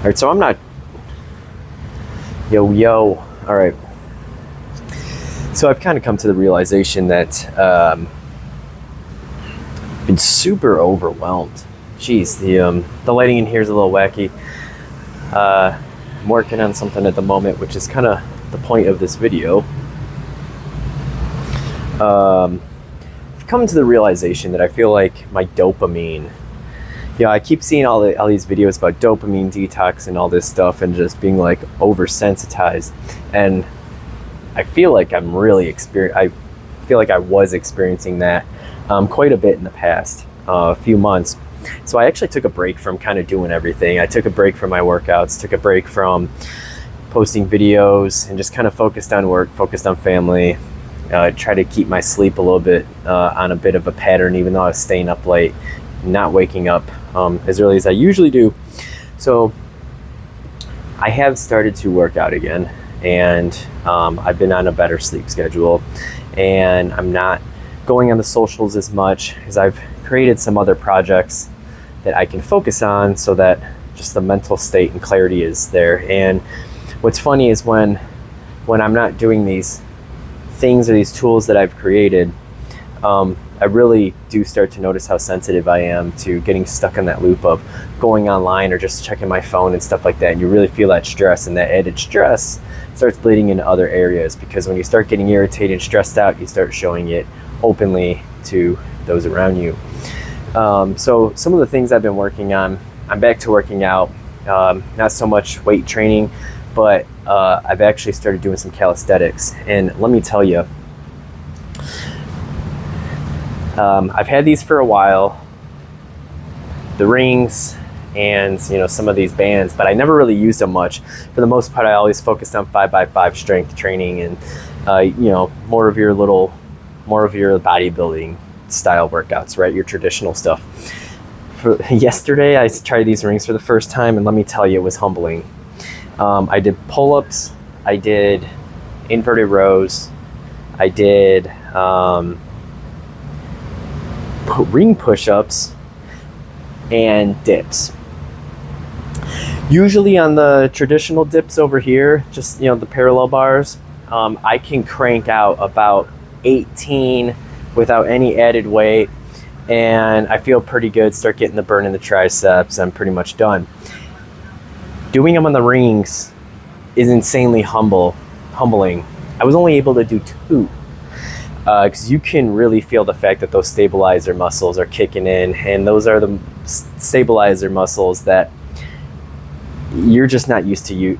right, so I'm not, yo, all right. So I've kind of come to the realization that I've been super overwhelmed. Jeez, the lighting in here is a little wacky. I'm working on something at the moment, which is kind of the point of this video. I've come to the realization that I feel like my dopamine, I keep seeing all these videos about dopamine detox and all this stuff and just being like oversensitized. And I feel like I was experiencing that quite a bit in the past few months. So I actually took a break from kind of doing everything. I took a break from my workouts, took a break from posting videos, and just kind of focused on work, focused on family. Try to keep my sleep a little bit on a bit of a pattern, even though I was staying up late, not waking up as early as I usually do. So I have started to work out again, and I've been on a better sleep schedule, and I'm not going on the socials as much as I've created some other projects that I can focus on so that just the mental state and clarity is there. And what's funny is when I'm not doing these things or these tools that I've created, I really do start to notice how sensitive I am to getting stuck in that loop of going online or just checking my phone and stuff like that. And you really feel that stress, and that added stress starts bleeding into other areas, because when you start getting irritated and stressed out, you start showing it openly to those around you. So some of the things I've been working on, I'm back to working out, not so much weight training, but I've actually started doing some calisthenics. And let me tell you, I've had these for a while, the rings and some of these bands, but I never really used them much. For the most part, I always focused on 5x5 strength training and more of your bodybuilding style workouts, right? Your traditional stuff. Yesterday, I tried these rings for the first time, and let me tell you, it was humbling. I did pull-ups, I did inverted rows, I did ring push-ups, and dips. Usually on the traditional dips over here, just the parallel bars, I can crank out about 18 without any added weight, and I feel pretty good. Start getting the burn in the triceps, I'm pretty much done. Doing them on the rings is insanely humbling. I was only able to do 2 because you can really feel the fact that those stabilizer muscles are kicking in, and those are the stabilizer muscles that you're just not used to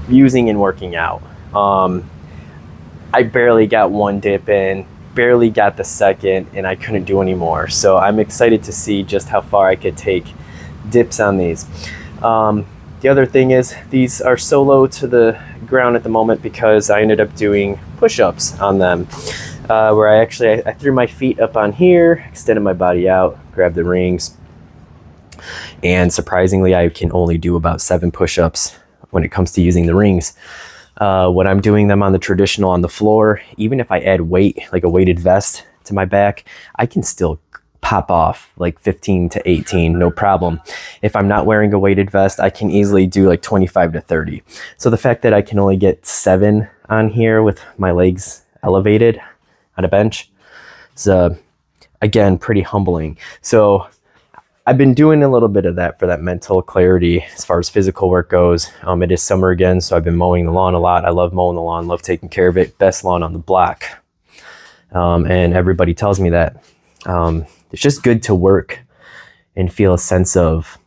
using and working out. I barely got 1 dip in, barely got the second, and I couldn't do any more. So I'm excited to see just how far I could take dips on these. The other thing is, these are so low to the ground at the moment because I ended up doing push-ups on them, where I threw my feet up on here, extended my body out, grabbed the rings, and surprisingly, I can only do about 7 push-ups when it comes to using the rings. When I'm doing them on the traditional on the floor, even if I add weight, like a weighted vest to my back, I can still pop off like 15 to 18, no problem. If I'm not wearing a weighted vest, I can easily do like 25 to 30. So the fact that I can only get 7 on here with my legs elevated on a bench is, again, pretty humbling. So I've been doing a little bit of that for that mental clarity as far as physical work goes. It is summer again, so I've been mowing the lawn a lot. I love mowing the lawn, love taking care of it. Best lawn on the block. And everybody tells me that. It's just good to work and feel a sense of,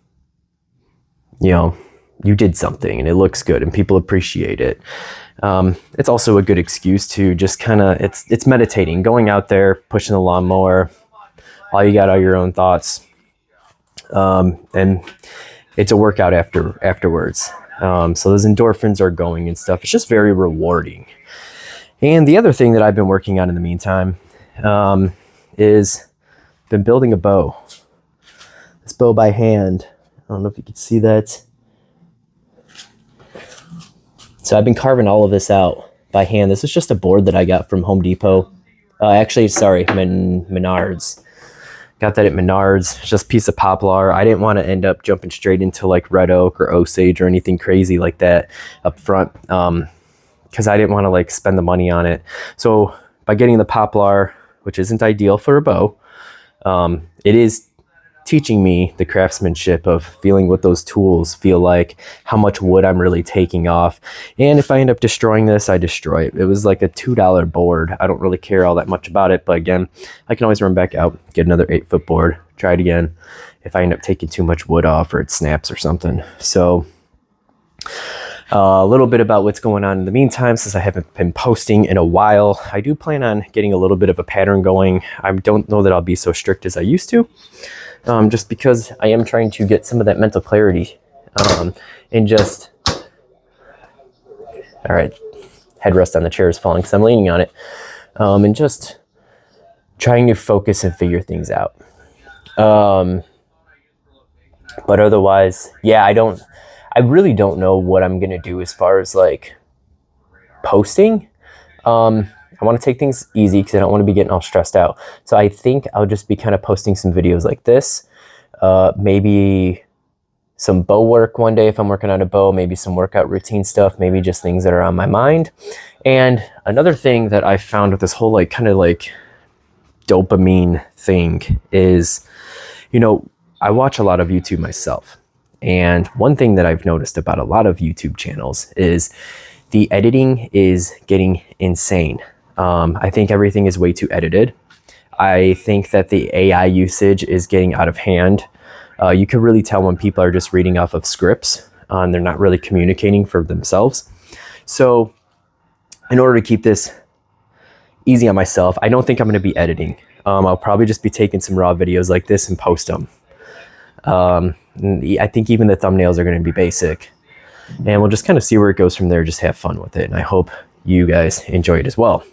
you did something and it looks good and people appreciate it. It's also a good excuse to just kind of, it's meditating, going out there, pushing the lawnmower, all you got are your own thoughts. And it's a workout afterwards. So those endorphins are going and stuff. It's just very rewarding. And the other thing that I've been working on in the meantime, is been building a bow. This bow by hand. I don't know if you can see that. So I've been carving all of this out by hand. This is just a board that I got from Home Depot. Menards. Got that at Menards. It's just a piece of poplar. I didn't want to end up jumping straight into like red oak or osage or anything crazy like that up front, because I didn't want to like spend the money on it. So by getting the poplar, which isn't ideal for a bow, it is teaching me the craftsmanship of feeling what those tools feel like, how much wood I'm really taking off. And if I end up destroying this, I destroy it. It was like a $2 board. I don't really care all that much about it, but again, I can always run back out, get another 8-foot board, try it again if I end up taking too much wood off or it snaps or something. So a little bit about what's going on in the meantime, since I haven't been posting in a while. I do plan on getting a little bit of a pattern going. I don't know that I'll be so strict as I used to, just because I am trying to get some of that mental clarity, and just, all right, headrest on the chair is falling because I'm leaning on it, and just trying to focus and figure things out. But otherwise, yeah, I really don't know what I'm going to do as far as like posting. I want to take things easy because I don't want to be getting all stressed out. So I think I'll just be kind of posting some videos like this. Maybe some bow work one day if I'm working on a bow, maybe some workout routine stuff, maybe just things that are on my mind. And another thing that I found with this whole like kind of like dopamine thing is, you know, I watch a lot of YouTube myself. And one thing that I've noticed about a lot of YouTube channels is the editing is getting insane. I think everything is way too edited. I think that the AI usage is getting out of hand. You can really tell when people are just reading off of scripts and they're not really communicating for themselves. So in order to keep this easy on myself, I don't think I'm going to be editing. I'll probably just be taking some raw videos like this and post them. I think even the thumbnails are going to be basic. And we'll just kind of see where it goes from there. Just have fun with it. And I hope you guys enjoy it as well.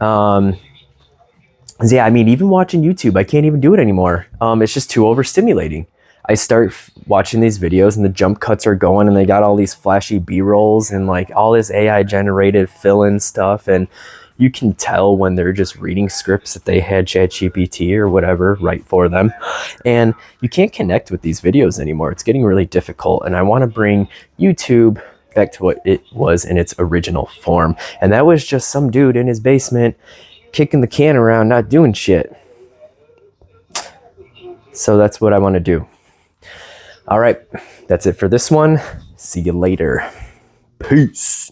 Yeah, I mean, even watching YouTube, I can't even do it anymore. It's just too overstimulating. I start watching these videos and the jump cuts are going and they got all these flashy B-rolls and like all this AI generated fill-in stuff. And you can tell when they're just reading scripts that they had ChatGPT or whatever write for them. And you can't connect with these videos anymore. It's getting really difficult. And I want to bring YouTube back to what it was in its original form. And that was just some dude in his basement kicking the can around, not doing shit. So that's what I want to do. All right, that's it for this one. See you later. Peace.